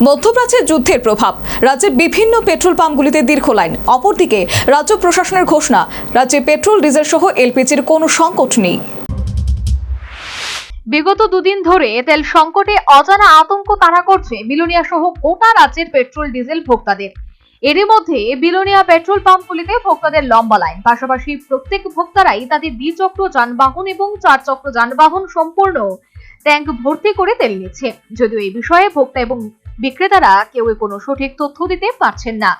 মধ্যপ্রাচ্যের যুদ্ধের প্রভাব রাজ্যের বিভিন্ন পেট্রোল পাম্পগুলিতে দীর্ঘ লাইন। অপরদিকে রাজ্য প্রশাসনের ঘোষণা, রাজ্যে পেট্রোল ডিজেল সহ এলপিজির কোনো সংকট নেই। বিগত দুদিন ধরে তেল সংকটে অজানা আতঙ্ক তাড়া করছে বিলোনিয়া সহ গোটা রাজ্যের পেট্রোল ডিজেল ভোক্তাদের। এরই মধ্যে বিলোনিয়া পেট্রোল পাম্পগুলিতে ভোক্তাদের লম্বা লাইন। পাশাপাশি প্রত্যেক ভোক্তারাই তাদের দ্বিচক্র যানবাহন এবং চারচক্র যানবাহন সম্পূর্ণ ট্যাঙ্ক ভর্তি করে তেল নিচ্ছে। যদিও এই বিষয়ে ভোক্তা এবং বিক্রেতারা কেউ কোনো সঠিক তথ্য দিতে পারছেন না।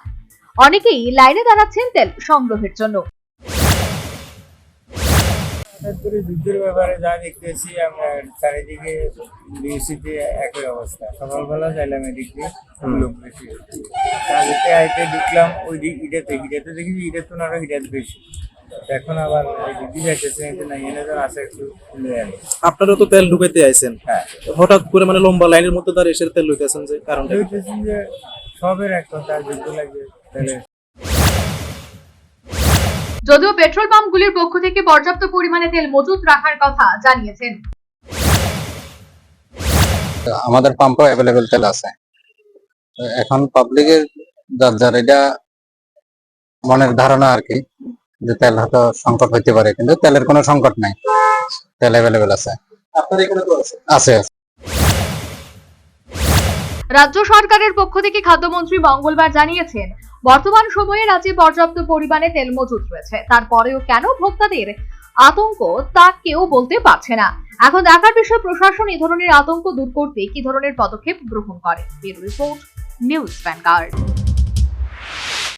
অনেকেই লাইনে দাঁড়াচ্ছেন তেল সংগ্রহের জন্য। যুদ্ধের ব্যাপারে যা দেখতেছি আমরা চারিদিকে বিএসসিতে একই অবস্থা। সকালবেলা যাইলাম এদিক দিয়ে লোক বেশি, তাদেরকে আইতে দেখলাম ওই দিক ইটাতে দেখেছি ইটার তো আরো হিটার বেশি। এখন আবার দিদি যাইতেছে না, এনে তো আছে একটু আপনারা তো তেল ঢুকাইতে আইছেন, হ্যাঁ হঠাৎ করে মানে লম্বা লাইনের মধ্যে দাঁড়িয়ে এসে তেল লইতেছেন, যে কারণটা দেখতেছি যে সবের এক কথা যুদ্ধ লাগে তাহলে। যদিও পেট্রোল পাম্পগুলির পক্ষ থেকে পর্যাপ্ত পরিমাণে তেল মজুত রাখার কথা জানিয়েছেন। আমাদের পাম্পে অ্যাভেলেবেল তেল আছে। এখন পাবলিকের যার এটা মনের ধারণা আর কি, যে তেল হয়তো সংকট হইতে পারে, কিন্তু তেলের কোনো সংকট নাই, তেল অ্যাভেলেবেল আছে। আপনার এখানে তো আছে। রাজ্য সরকারের পক্ষ থেকে খাদ্যমন্ত্রী মঙ্গলবার জানিয়েছেন, বর্তমান সময়ে রাজ্যে পর্যাপ্ত পরিমাণে তেল মজুত রয়েছে। তারপরেও কেন ভোক্তাদের আতঙ্ক তা কেউ বলতে পারছে না। এখন দেখার বিষয় প্রশাসন এই ধরনের আতঙ্ক দূর করতে কি ধরনের পদক্ষেপ গ্রহণ করে। Bureau report, news vanguard.